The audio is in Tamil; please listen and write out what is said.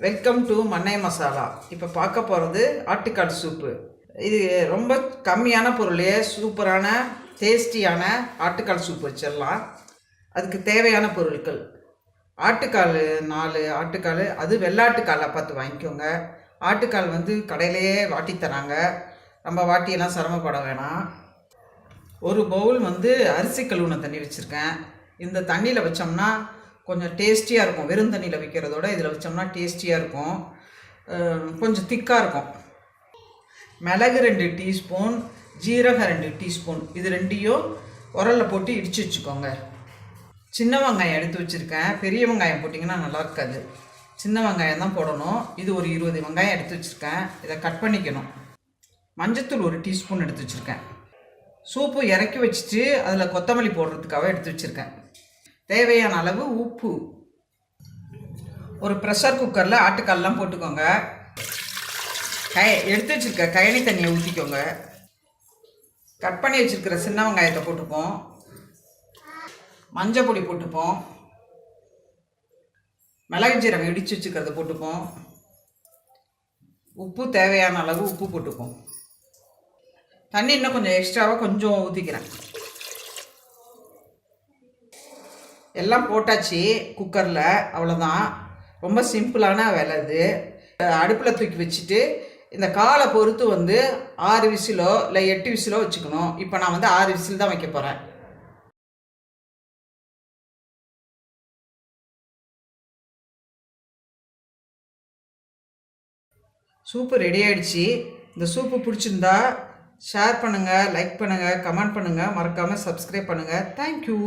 வெல்கம் டு மண்ணை மசாலா. இப்போ பார்க்க போகிறது ஆட்டுக்கால் சூப்பு. இது ரொம்ப கம்மியான பொருளே சூப்பரான டேஸ்டியான ஆட்டுக்கால் சூப் வச்சிடலாம். அதுக்கு தேவையான பொருட்கள்: ஆட்டுக்கால் 4 ஆட்டுக்கால், அது வெள்ளாட்டுக்காலை பார்த்து வாங்கிக்கோங்க. ஆட்டுக்கால் கடையிலேயே வாட்டி தராங்க, நம்ம வாட்டியெல்லாம் சிரமப்பட வேணாம். ஒரு பவுல் அரிசி கழுவுன தண்ணி வச்சுருக்கேன். இந்த தண்ணியில் வச்சோம்னா கொஞ்சம் டேஸ்டியாக இருக்கும். வெறும் தண்ணியில் வைக்கிறதோட இதில் வச்சோம்னா டேஸ்டியாக இருக்கும், கொஞ்சம் திக்காக இருக்கும். மிளகு 2 டீஸ்பூன், ஜீரகம் 2 டீஸ்பூன், இது ரெண்டையும் உரலில் போட்டு இடித்து வச்சுக்கோங்க. சின்ன வெங்காயம் எடுத்து வச்சுருக்கேன். பெரிய வெங்காயம் போட்டிங்கன்னா நல்லா இருக்காது, சின்ன வெங்காயம் தான் போடணும். இது ஒரு 20 வெங்காயம் எடுத்து வச்சுருக்கேன், இதை கட் பண்ணிக்கணும். மஞ்சத்தூள் 1 டீஸ்பூன் எடுத்து வச்சுருக்கேன். சூப்பு இறக்கி வச்சுட்டு அதில் கொத்தமல்லி போடுறதுக்காக எடுத்து வச்சுருக்கேன். தேவையான அளவு உப்பு. ஒரு ப்ரெஷர் குக்கரில் ஆட்டுக்கால்லாம் போட்டுக்கோங்க. எடுத்து வச்சுருக்க கயனி தண்ணியை ஊற்றிக்கோங்க. கட் பண்ணி வச்சுருக்கிற சின்ன வெங்காயத்தை போட்டுப்போம். மஞ்சள் பொடி போட்டுப்போம். மிளகு ஜீரகம் இடித்து வச்சுக்கிறத போட்டுப்போம். உப்பு தேவையான அளவு உப்பு போட்டுப்போம். தண்ணி இன்னும் கொஞ்சம் எக்ஸ்ட்ராவாக கொஞ்சம் ஊற்றிக்கிறேன். எல்லாம் போட்டாச்சு குக்கரில், அவ்வளோதான். ரொம்ப சிம்பிளான வேலை இது. அடுப்பில் தூக்கி வச்சுட்டு இந்த காலை பொறுத்து 6 விசிலோ இல்லை 8 விசிலோ வச்சுக்கணும். இப்போ நான் 6 விசில் தான் வைக்க போகிறேன். சூப்பு ரெடி ஆகிடுச்சு. இந்த சூப்பு பிடிச்சிருந்தா ஷேர் பண்ணுங்கள், லைக் பண்ணுங்கள், கமெண்ட் பண்ணுங்கள், மறக்காமல் சப்ஸ்கிரைப் பண்ணுங்கள். தேங்க்யூ.